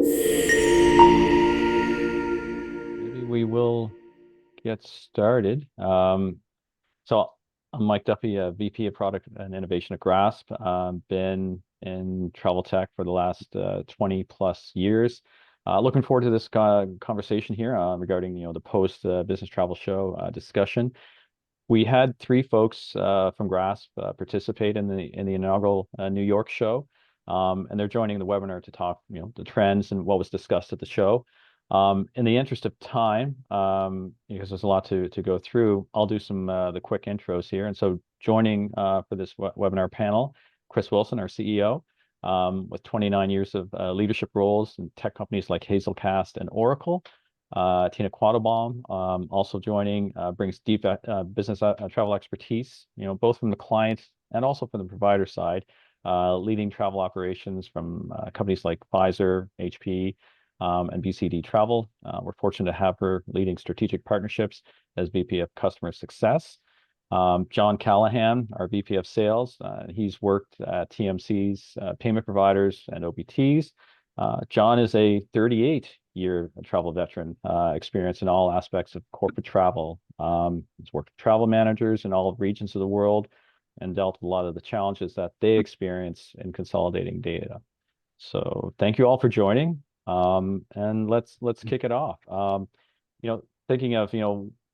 Maybe we will get started. So I'm Mike Duffy, VP of Product and Innovation at Grasp. Been in travel tech for the last 20 plus years. Looking forward to this conversation here regarding the post business travel show discussion. We had three folks from Grasp participate in the inaugural New York show, and they're joining the webinar to talk, the trends and what was discussed at the show. In the interest of time, because there's a lot to go through, I'll do some the quick intros here. And so, joining for this webinar panel, Chris Wilson, our CEO, with 29 years of leadership roles in tech companies like Hazelcast and Oracle. Tina Quattlebaum, also joining, brings deep business travel expertise, both from the client and also from the provider side, leading travel operations from companies like Pfizer, HP, and BCD Travel. We're fortunate to have her leading strategic partnerships as VP of Customer Success. John Callahan, our VP of Sales, he's worked at TMCs, payment providers, and OBTs. John is a 38-year travel veteran, experience in all aspects of corporate travel. He's worked with travel managers in all regions of the world and dealt with a lot of the challenges that they experience in consolidating data. So thank you all for joining, and let's kick it off. Thinking of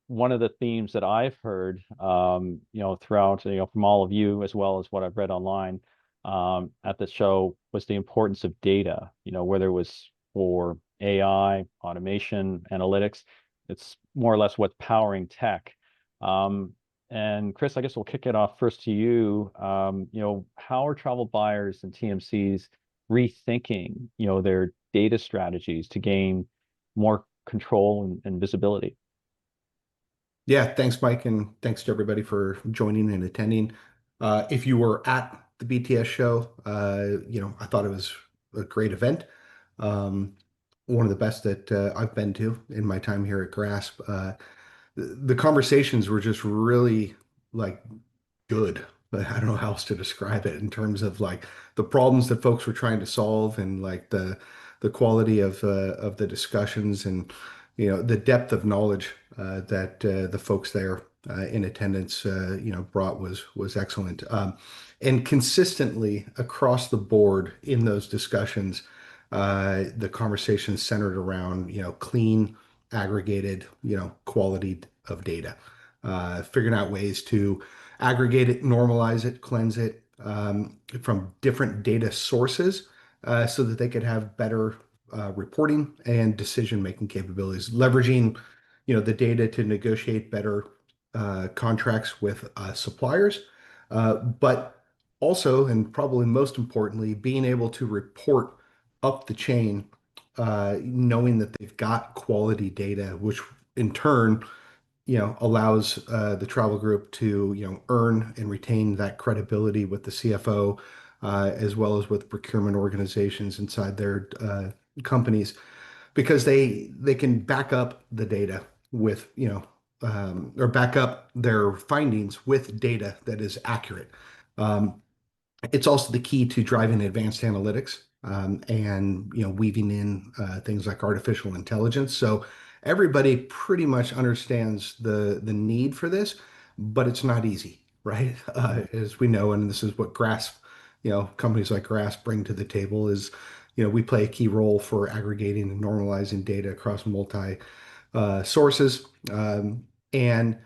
one of the themes that I've heard, throughout, from all of you as well as what I've read online at the show was the importance of data, whether it was for AI, automation, analytics, it's more or less what's powering tech. And Chris, I guess we'll kick it off first to you. How are travel buyers and TMCs rethinking, their data strategies to gain more control and visibility? Yeah, thanks, Mike, and thanks to everybody for joining and attending. If you were at the BTS show, I thought it was a great event. One of the best that I've been to in my time here at Grasp. The conversations were just really like good. But I don't know how else to describe it in terms of like the problems that folks were trying to solve and like the quality of the discussions and the depth of knowledge that the folks there in attendance brought was excellent. And consistently across the board in those discussions, the conversation centered around clean, aggregated quality of data, figuring out ways to aggregate it, normalize it, cleanse it from different data sources so that they could have better reporting and decision-making capabilities, leveraging, the data to negotiate better contracts with suppliers, but also, and probably most importantly, being able to report up the chain, knowing that they've got quality data, which in turn allows the travel group to, earn and retain that credibility with the CFO, as well as with procurement organizations inside their companies, because they can back up the data with, or back up their findings with data that is accurate. It's also the key to driving advanced analytics, and weaving in things like artificial intelligence. So everybody pretty much understands the need for this, but it's not easy, right? As we know, and this is what Grasp, companies like Grasp bring to the table is, we play a key role for aggregating and normalizing data across multi sources, and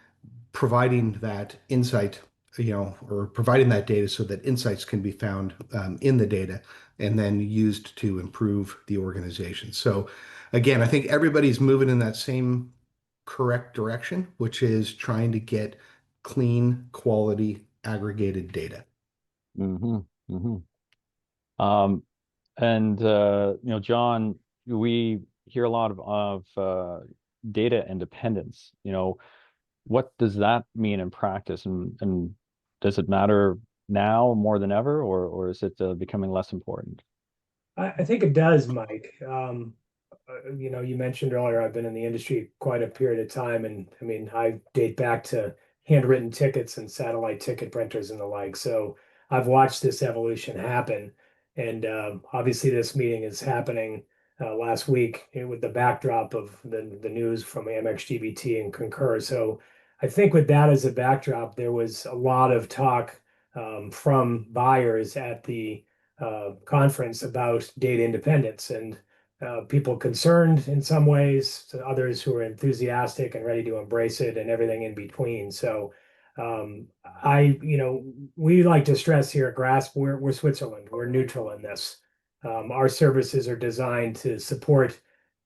providing that insight, or providing that data so that insights can be found in the data and then used to improve the organization. So again, I think everybody's moving in that same correct direction, which is trying to get clean, quality, aggregated data. Mm-hmm. Mm-hmm. Um, and John, we hear a lot of data independence. What does that mean in practice, and does it matter now more than ever, or is it becoming less important? I think it does, Mike. You mentioned earlier I've been in the industry quite a period of time, and I mean I date back to handwritten tickets and satellite ticket printers and the like. So I've watched this evolution happen, and obviously this meeting is happening last week with the backdrop of the news from Amex GBT and Concur. So I think with that as a backdrop, there was a lot of talk from buyers at the conference about data independence and people concerned in some ways, to others who are enthusiastic and ready to embrace it, and everything in between. So um, we like to stress here at Grasp, we're Switzerland, we're neutral in this. Our services are designed to support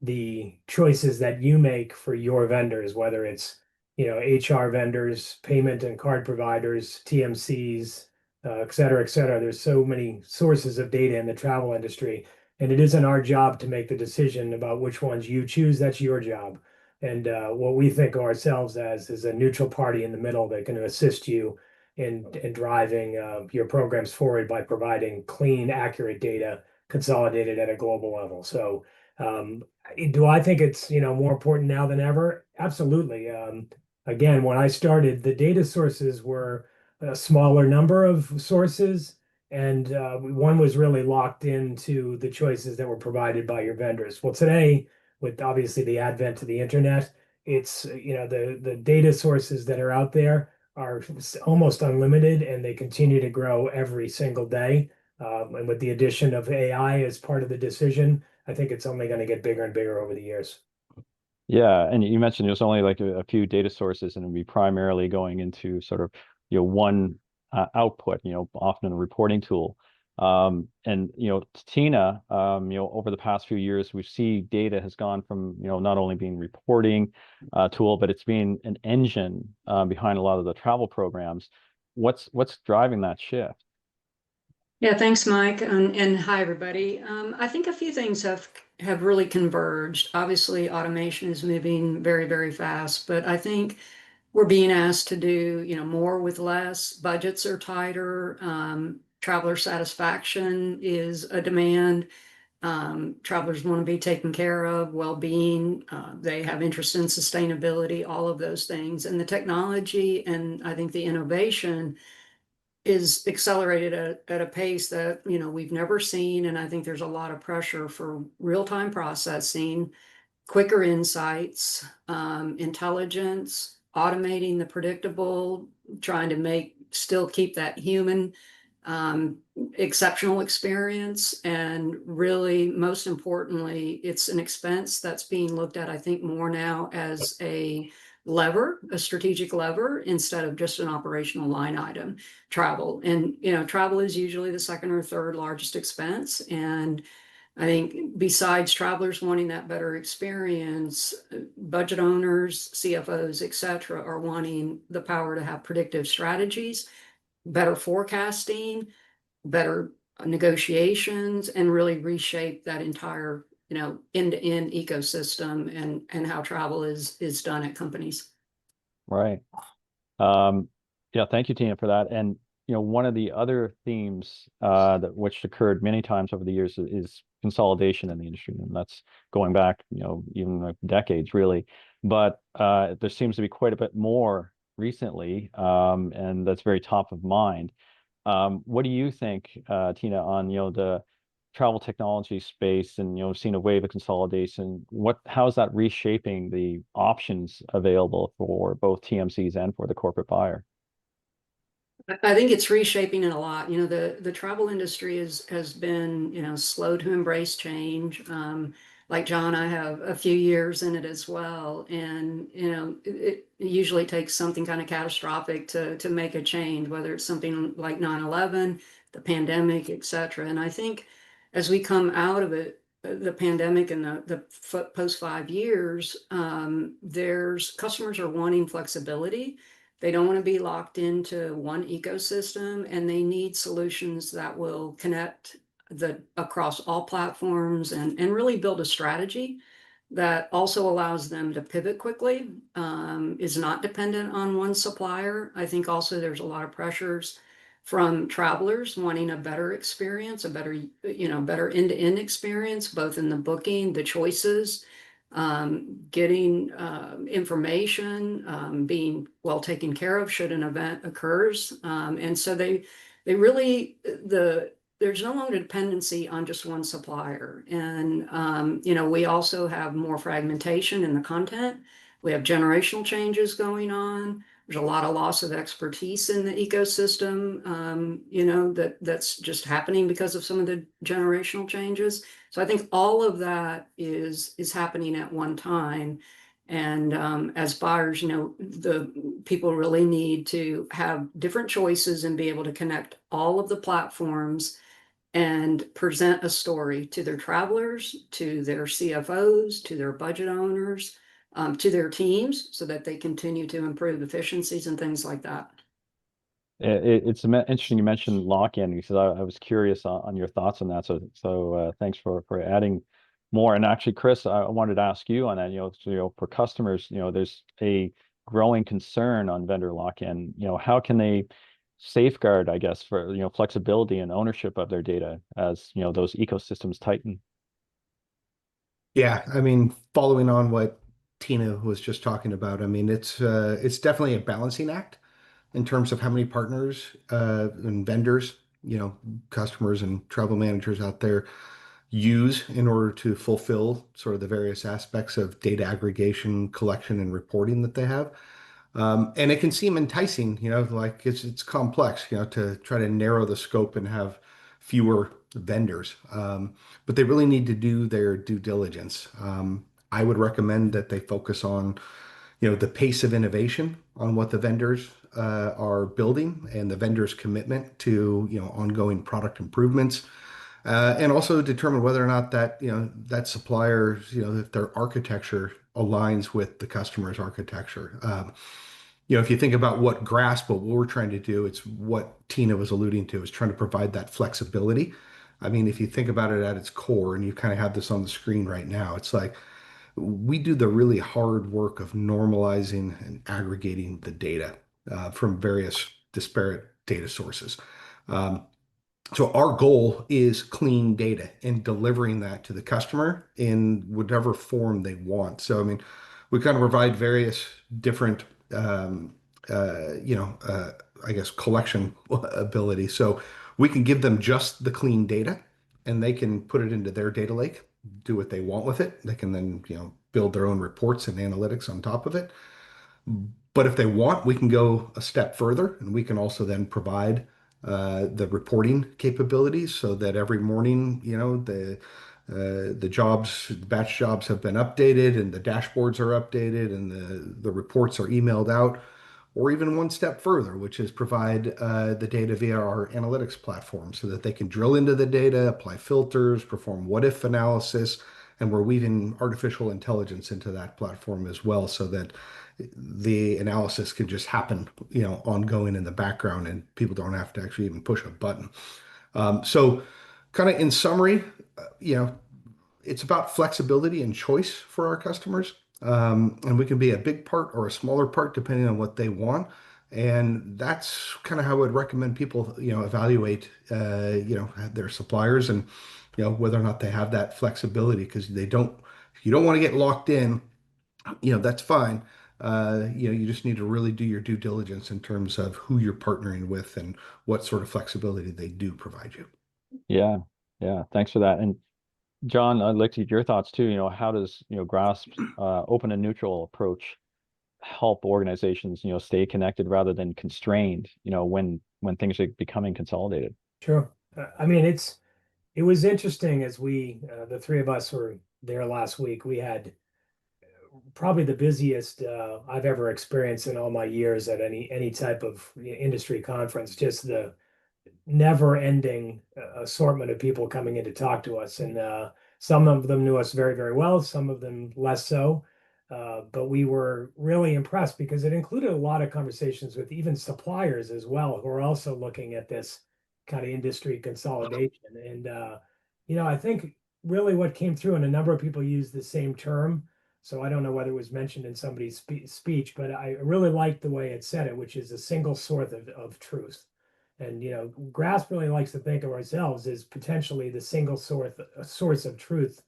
the choices that you make for your vendors, whether it's HR vendors, payment and card providers, TMCs, et cetera, et cetera. There's so many sources of data in the travel industry, and it isn't our job to make the decision about which ones you choose. That's your job. And what we think of ourselves as is a neutral party in the middle that can assist you in driving your programs forward by providing clean, accurate data consolidated at a global level. So, do I think it's more important now than ever? Absolutely. Again, when I started, the data sources were a smaller number of sources, and one was really locked into the choices that were provided by your vendors. Well, today, with obviously the advent of the internet, it's the data sources that are out there are almost unlimited, and they continue to grow every single day. And with the addition of AI as part of the decision, I think it's only going to get bigger and bigger over the years. Yeah, and you mentioned there's only like a few data sources, and it'd be primarily going into sort of one output, often a reporting tool. And Tina, over the past few years, we see data has gone from not only being reporting tool, but it's been an engine behind a lot of the travel programs. What's driving that shift? Yeah, thanks, Mike, and hi, everybody. I think a few things have really converged. Obviously, automation is moving very, very fast, but I think we're being asked to do, more with less. Budgets are tighter. Traveler satisfaction is a demand. Travelers want to be taken care of, well-being. They have interest in sustainability, all of those things, and the technology and I think the innovation is accelerated at a pace that we've never seen, and I think there's a lot of pressure for real-time processing, quicker insights, intelligence, automating the predictable, trying to still keep that human um, exceptional experience. And really, most importantly, it's an expense that's being looked at, I think, more now as a strategic lever, instead of just an operational line item. Travel. And, travel is usually the second or third largest expense. And I think besides travelers wanting that better experience, budget owners, CFOs, et cetera, are wanting the power to have predictive strategies, better forecasting, better negotiations, and really reshape that entire, end-to-end ecosystem and how travel is done at companies. Right. Um, yeah, thank you, Tina, for that. And one of the other themes that which occurred many times over the years is consolidation in the industry, and that's going back, even like decades, really. But there seems to be quite a bit more recently, and that's very top of mind. What do you think, Tina, on the travel technology space and seeing a wave of consolidation? How is that reshaping the options available for both TMCs and for the corporate buyer? I think it's reshaping it a lot. The travel industry has been, slow to embrace change. Like John, I have a few years in it as well. And, it usually takes something kind of catastrophic to make a change, whether it's something like 9/11, the pandemic, et cetera. And I think as we come out of it, the pandemic and the post 5 years, there's customers are wanting flexibility. They don't want to be locked into one ecosystem, and they need solutions that will connect across all platforms, and really build a strategy that also allows them to pivot quickly, is not dependent on one supplier. I think also there's a lot of pressures from travelers wanting a better experience, a better end-to-end experience, both in the booking, the choices, getting information, being well taken care of should an event occurs. And so they really, there's no longer dependency on just one supplier. And, we also have more fragmentation in the content. We have generational changes going on. There's a lot of loss of expertise in the ecosystem, that's just happening because of some of the generational changes. So I think all of that is happening at one time. And as buyers, the people really need to have different choices and be able to connect all of the platforms and present a story to their travelers, to their CFOs, to their budget owners, to their teams, so that they continue to improve efficiencies and things like that. It's interesting you mentioned lock-in because I was curious on your thoughts on that. So thanks for adding more. And actually, Chris, I wanted to ask you on that. For customers, there's a growing concern on vendor lock-in. How can they safeguard, I guess, for flexibility and ownership of their data as those ecosystems tighten? Yeah, I mean, following on what Tina was just talking about, I mean, it's definitely a balancing act in terms of how many partners and vendors, customers and travel managers out there use in order to fulfill sort of the various aspects of data aggregation, collection, and reporting that they have. And it can seem enticing, like it's complex, to try to narrow the scope and have fewer vendors. But they really need to do their due diligence. I would recommend that they focus on, the pace of innovation on what the vendors are building and the vendors' commitment to, ongoing product improvements. And also determine whether or not that, that supplier, if their architecture aligns with the customer's architecture. If you think about what Grasp, what we're trying to do, it's what Tina was alluding to, is trying to provide that flexibility. I mean, if you think about it at its core, and you kind of have this on the screen right now, it's like we do the really hard work of normalizing and aggregating the data from various disparate data sources. Um, so our goal is clean data and delivering that to the customer in whatever form they want. So, I mean, we kind of provide various different, um, I guess, collection ability. So we can give them just the clean data and they can put it into their data lake, do what they want with it. They can then, build their own reports and analytics on top of it. But if they want, we can go a step further and we can also then provide the reporting capabilities so that every morning, the jobs, the batch jobs have been updated and the dashboards are updated and the reports are emailed out, or even one step further, which is provide the data via our analytics platform so that they can drill into the data, apply filters, perform what if analysis, and we're weaving artificial intelligence into that platform as well so that the analysis can just happen, ongoing in the background and people don't have to actually even push a button. So kind of in summary, you know, it's about flexibility and choice for our customers. And we can be a big part or a smaller part depending on what they want. And that's kind of how I would recommend people, evaluate, their suppliers and, whether or not they have that flexibility because if you don't want to get locked in, that's fine. You just need to really do your due diligence in terms of who you're partnering with and what sort of flexibility they do provide you. Yeah, yeah. Thanks for that. And John, I'd like to get your thoughts too. How does, Grasp's open and neutral approach help organizations, stay connected rather than constrained, when things are becoming consolidated? Sure. I mean, it was interesting as the three of us were there last week. We had probably the busiest I've ever experienced in all my years at any type of industry conference. Just the never-ending assortment of people coming in to talk to us, and some of them knew us very, very well, some of them less so. But we were really impressed because it included a lot of conversations with even suppliers as well, who are also looking at this kind of industry consolidation. And I think really what came through, and a number of people used the same term. So I don't know whether it was mentioned in somebody's speech, but I really liked the way it said it, which is a single source of truth. And Grasp really likes to think of ourselves as potentially the single source of truth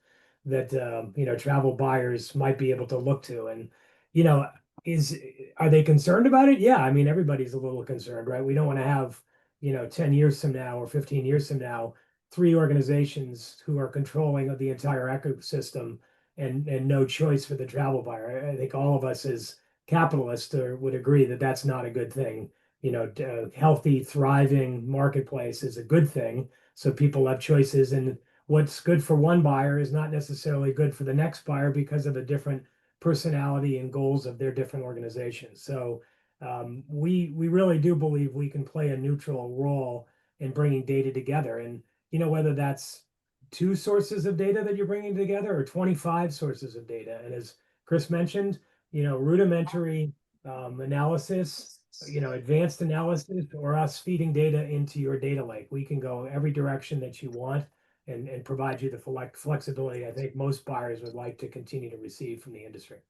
that travel buyers might be able to look to. And you know, is are they concerned about it? Yeah, I mean everybody's a little concerned, right? We don't want to have 10 years from now or 15 years from now three organizations who are controlling the entire ecosystem and no choice for the travel buyer. I think all of us as capitalists would agree that that's not a good thing. A healthy, thriving marketplace is a good thing. So people have choices, and what's good for one buyer is not necessarily good for the next buyer because of the different personality and goals of their different organizations. So we really do believe we can play a neutral role in bringing data together. And whether that's two sources of data that you're bringing together or 25 sources of data. And as Chris mentioned, rudimentary analysis, advanced analysis, or us feeding data into your data lake. We can go every direction that you want and provide you the flexibility I think most buyers would like to continue to receive from the industry.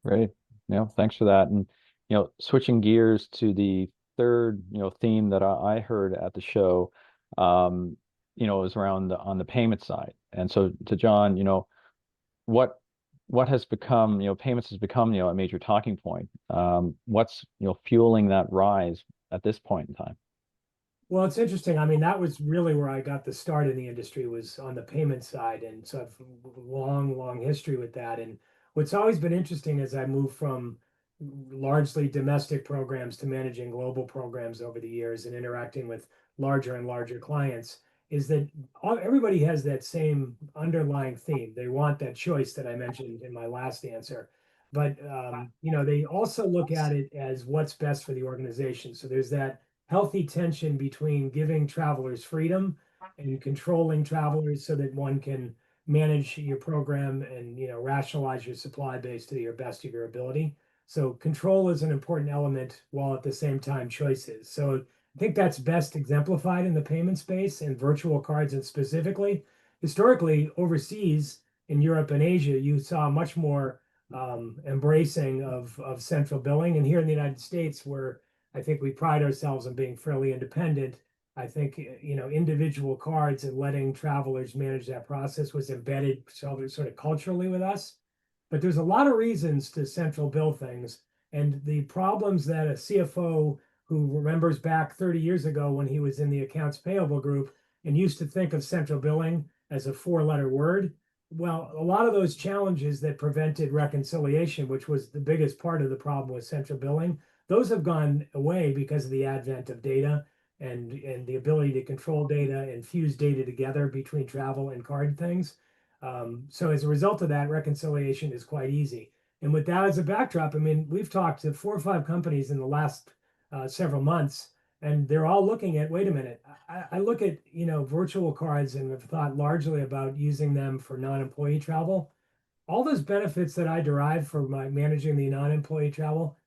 Great. Thanks for that. And switching gears to the third theme that I heard at the show, um, is around on the payment side. And so to John, what has become, payments has become, a major talking point. What's fueling that rise at this point in time? Well, it's interesting. I mean, that was really where I got the start in the industry was on the payment side. And so I've long, long history with that. And what's always been interesting as I move from largely domestic programs to managing global programs over the years and interacting with larger and larger clients is that everybody has that same underlying theme. They want that choice that I mentioned in my last answer. But they also look at it as what's best for the organization. So there's that healthy tension between giving travelers freedom and controlling travelers so that one can manage your program and rationalize your supply base to your best of your ability. So control is an important element while at the same time choice is. So I think that's best exemplified in the payment space and virtual cards and specifically. Historically, overseas in Europe and Asia, you saw much more embracing of central billing. And here in the United States, where I think we pride ourselves on being fairly independent. I think individual cards and letting travelers manage that process was embedded sort of culturally with us. But there's a lot of reasons to central bill things, and the problems that a CFO who remembers back 30 years ago when he was in the accounts payable group and used to think of central billing as a four-letter word. Well, a lot of those challenges that prevented reconciliation, which was the biggest part of the problem with central billing, those have gone away because of the advent of data and the ability to control data and fuse data together between travel and card things. So as a result of that, reconciliation is quite easy. And with that as a backdrop, I mean, we've talked to 4 or 5 companies in the last several months, and they're all looking at, wait a minute, I look at, virtual cards and have thought largely about using them for non-employee travel. All those benefits that I derive from my managing the non-employee travel,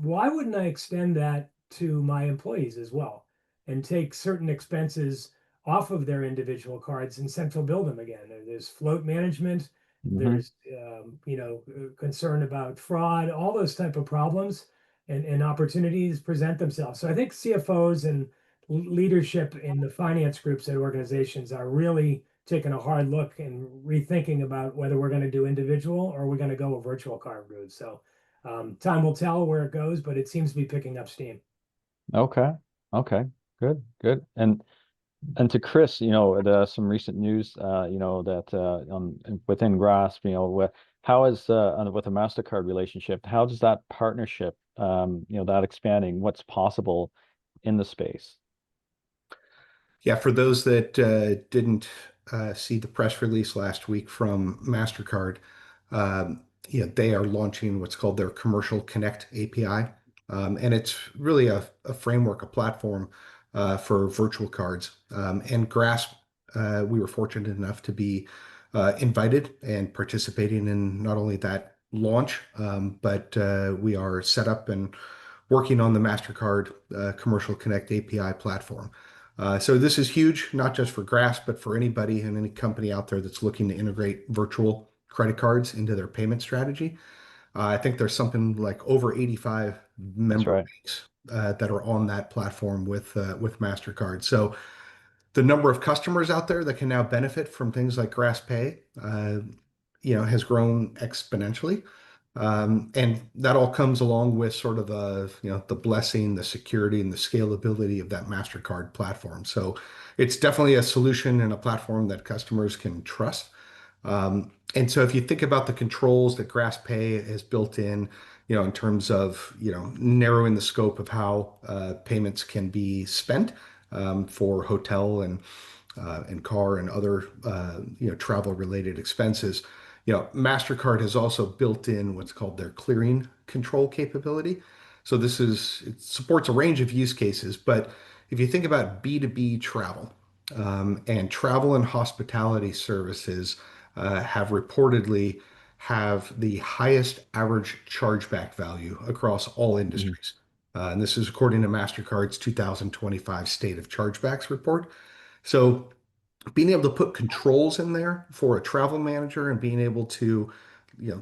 why wouldn't I extend that to my employees as well and take certain expenses off of their individual cards and central bill them again? There's float management, Hmm. there's concern about fraud, all those type of problems and opportunities present themselves. So I think CFOs and leadership in the finance groups at organizations are really taking a hard look and rethinking about whether we're going to do individual or we're going to go a virtual card route. So time will tell where it goes, but it seems to be picking up steam. Okay. Okay. Good. Good. And to Chris, some recent news, that within Grasp, how is with the Mastercard relationship, how does that partnership, that expanding, what's possible in the space? Yeah, for those that didn't see the press release last week from MasterCard, they are launching what's called their Commercial Connect API. And it's really a framework, a platform for virtual cards. And Grasp, we were fortunate enough to be invited and participating in not only that launch, but we are set up and working on the MasterCard Commercial Connect API platform. So this is huge, not just for Grasp, but for anybody and any company out there that's looking to integrate virtual credit cards into their payment strategy. I think there's something like over 85 That's member right. banks that are on that platform with Mastercard. So the number of customers out there that can now benefit from things like Grasp Pay, has grown exponentially. And that all comes along with sort of the blessing, the security, and the scalability of that MasterCard platform. So it's definitely a solution and a platform that customers can trust. And so if you think about the controls that GrassPay has built in terms of, narrowing the scope of how payments can be spent for hotel and car and other travel related expenses. MasterCard has also built in what's called their clearing control capability. So it supports a range of use cases, but if you think about B2B travel, and travel and hospitality services have reportedly have the highest average chargeback value across all Mhm. industries. And this is according to MasterCard's 2025 State of Chargebacks report. So being able to put controls in there for a travel manager and being able to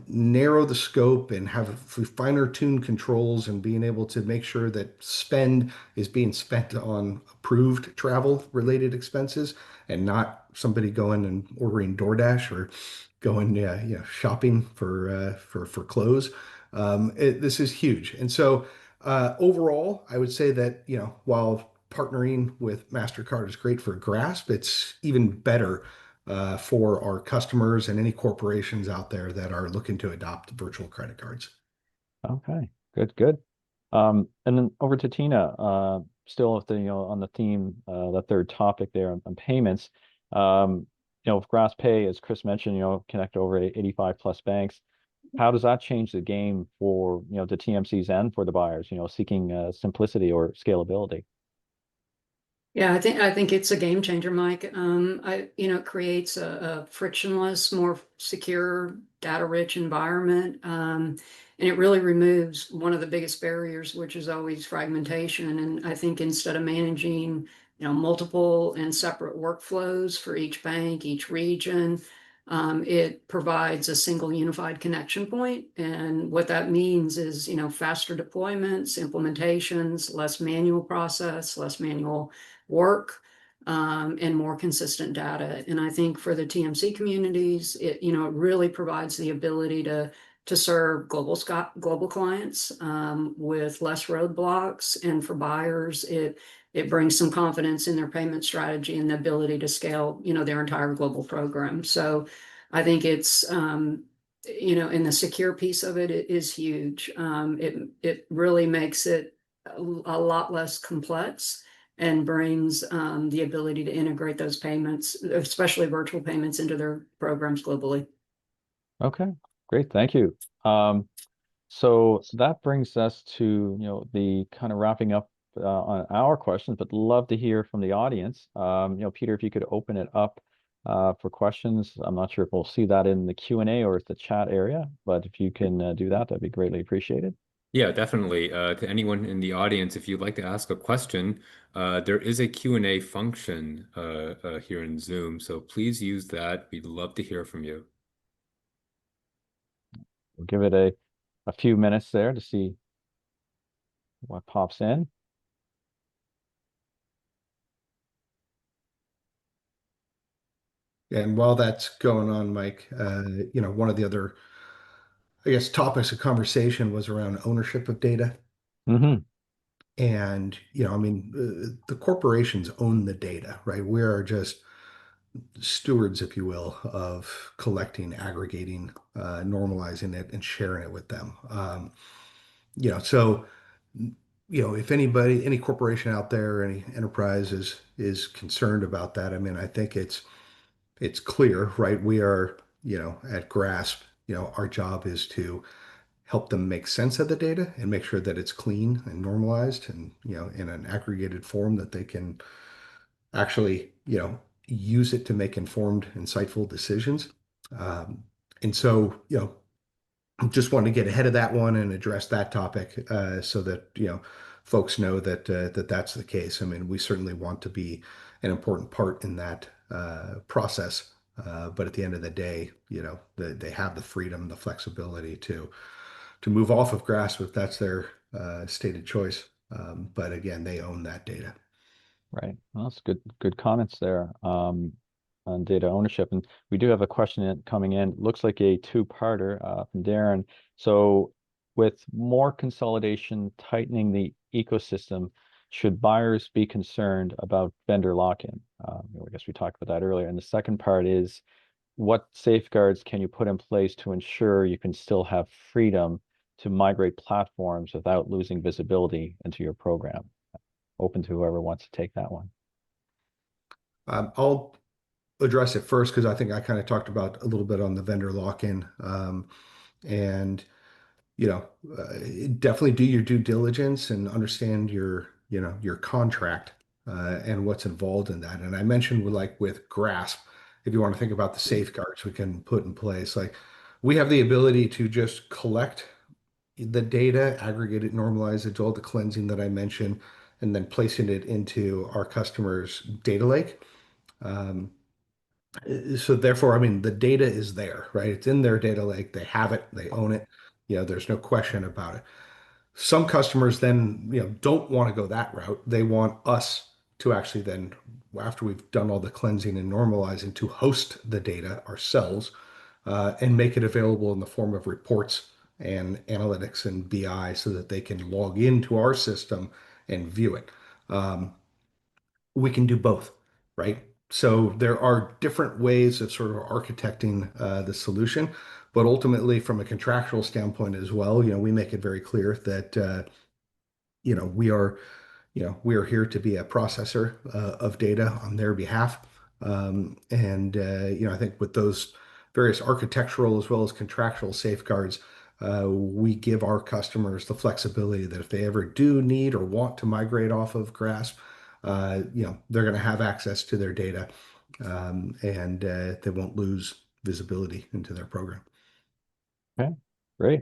narrow the scope and have finer tuned controls and being able to make sure that spend is being spent on approved travel related expenses and not somebody going and ordering DoorDash or going shopping for clothes. This is huge. And so overall, I would say that while partnering with MasterCard is great for Grasp, it's even better for our customers and any corporations out there that are looking to adopt virtual credit cards. Okay, good, good. And then over to Tina, still with on the theme, the third topic there on payments. With GrassPay, as Chris mentioned, connect over 85 plus banks. How does that change the game for, the TMCs and for the buyers, seeking simplicity or scalability? Yeah, I think it's a game changer, Mike. It creates a frictionless, more secure, data-rich environment, and it really removes one of the biggest barriers, which is always fragmentation. And I think instead of managing, multiple and separate workflows for each bank, each region, it provides a single unified connection point. And what that means is, faster deployments, implementations, less manual process, less manual work, and more consistent data. And I think for the TMC communities, it really provides the ability to serve global clients with less roadblocks, and for buyers, it brings some confidence in their payment strategy and the ability to scale their entire global program. So I think it's in the secure piece of it, it is huge. It really makes it a lot less complex and brings the ability to integrate those payments, especially virtual payments, into their programs globally. Okay, great, thank you. So that brings us to, the kind of wrapping up on our questions, but love to hear from the audience. Peter, if you could open it up for questions. I'm not sure if we'll see that in the Q&A or it's the chat area, but if you can do that, that'd be greatly appreciated. Yeah, definitely. To anyone in the audience, if you'd like to ask a question, there is a Q&A function here in Zoom, so please use that. We'd love to hear from you. We'll give it a few minutes there to see what pops in. And while that's going on, Mike, one of the other, I guess, topics of conversation was around ownership of data. Hmm. And, I mean, the corporations own the data, right? We are just stewards, if you will, of collecting, aggregating, normalizing it, and sharing it with them. So, if anybody, any corporation out there, any enterprise is concerned about that, I mean, I think it's clear, right? We are, at Grasp, our job is to help them make sense of the data and make sure that it's clean and normalized and, in an aggregated form that they can actually, use it to make informed, insightful decisions. Um, and so, just wanted to get ahead of that one and address that topic so that folks know that that's the case. I mean, we certainly want to be an important part in that process, but at the end of the day, they have the freedom, the flexibility to move off of Grasp if that's their stated choice. But again, they own that data. Right. Well, that's good comments there. on data ownership. And we do have a question coming in. Looks like a two-parter from Darren. So with more consolidation tightening the ecosystem, should buyers be concerned about vendor lock-in? I guess we talked about that earlier. And the second part is, what safeguards can you put in place to ensure you can still have freedom to migrate platforms without losing visibility into your program? Open to whoever wants to take that one. I'll address it first because I think I kind of talked about a little bit on the vendor lock-in. And you know, definitely do your due diligence and understand your contract and what's involved in that. And I mentioned with Grasp, if you want to think about the safeguards we can put in place, like we have the ability to just collect the data, aggregate it, normalize it, do all the cleansing that I mentioned, and then placing it into our customer's data lake. Um, so therefore, I mean, the data is there, right? It's in their data lake. They have it, they own it. There's no question about it. Some customers then, don't want to go that route. They want us to actually then, after we've done all the cleansing and normalizing, to host the data ourselves and make it available in the form of reports and analytics and BI so that they can log into our system and view it. We can do both, right? So there are different ways of sort of architecting the solution, but ultimately, from a contractual standpoint as well, we make it very clear that you know we are we are here to be a processor of data on their behalf. And I think with those various architectural as well as contractual safeguards, we give our customers the flexibility that if they ever do need or want to migrate off of Grasp, they're going to have access to their data, and they won't lose visibility into their program. Okay, great.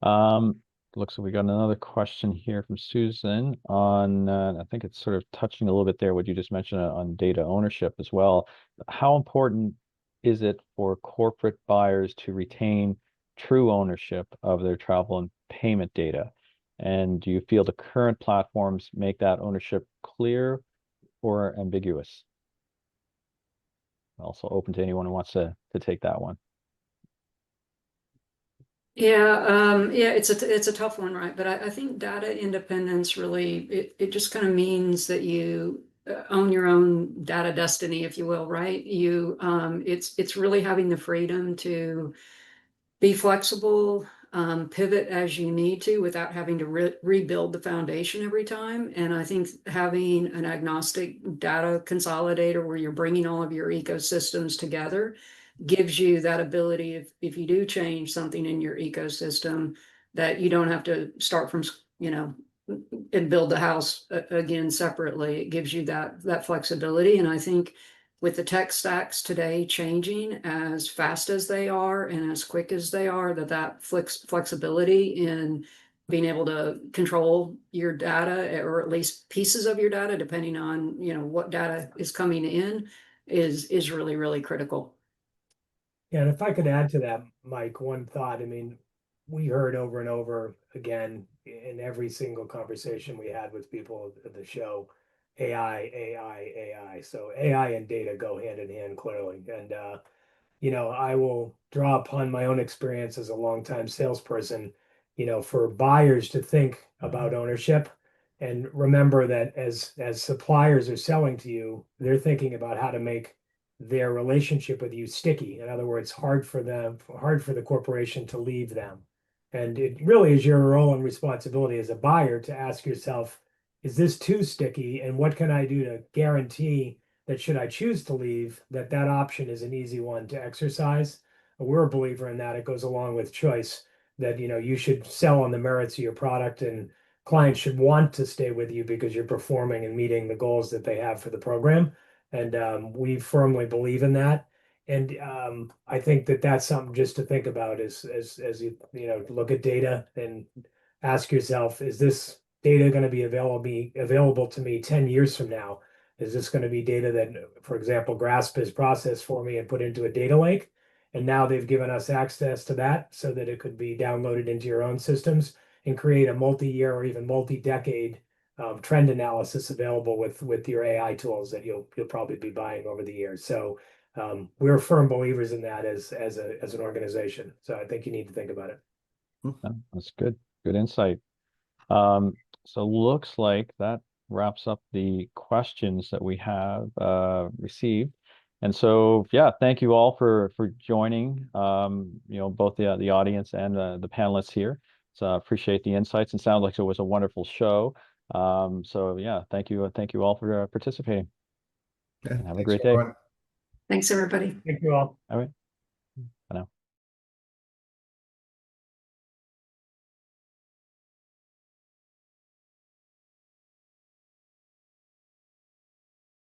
Um, Looks like we got another question here from Susan on, I think it's sort of touching a little bit there, what you just mentioned on data ownership as well. How important is it for corporate buyers to retain true ownership of their travel and payment data? And do you feel the current platforms make that ownership clear or ambiguous? Also open to anyone who wants to take that one. Yeah, it's a tough one, right? But I think data independence really it just kind of means that you own your own data destiny, if you will, right? It's really having the freedom to be flexible, pivot as you need to without having to rebuild the foundation every time. And I think having an agnostic data consolidator where you're bringing all of your ecosystems together gives you that ability, if you do change something in your ecosystem, that you don't have to start from, and build the house again separately. It gives you that flexibility. And I think with the tech stacks today changing as fast as they are and as quick as they are, that flexibility in being able to control your data, or at least pieces of your data, depending on what data is coming in, is really, really critical. Yeah, and if I could add to that, Mike, one thought. I mean, we heard over and over again in every single conversation we had with people at the show, AI, AI, AI. So AI and data go hand in hand clearly. And I will draw upon my own experience as a longtime salesperson, for buyers to think about ownership and remember that as suppliers are selling to you, they're thinking about how to make their relationship with you sticky. In other words, hard for the corporation to leave them. And it really is your role and responsibility as a buyer to ask yourself, is this too sticky? And what can I do to guarantee that should I choose to leave, that option is an easy one to exercise? We're a believer in that. It goes along with choice, that you should sell on the merits of your product, and clients should want to stay with you because you're performing and meeting the goals that they have for the program. And we firmly believe in that. And I think that that's something just to think about as you look at data and ask yourself, is this data going to be available to me 10 years from now? Is this going to be data that, for example, Grasp has processed for me and put into a data lake? And now they've given us access to that so that it could be downloaded into your own systems and create a multi-year or even multi-decade trend analysis available with your AI tools that you'll probably be buying over the years. So we're firm believers in that as an organization. So I think you need to think about it. That's good. Good insight. So looks like that wraps up the questions that we have received. And so, yeah, thank you all for joining. Both the audience and the panelists here. So appreciate the insights, and sounds like it was a wonderful show. So yeah, thank you all for participating. Yeah, And have a thanks, great day. everyone. Thanks, everybody. Thank you all. All right.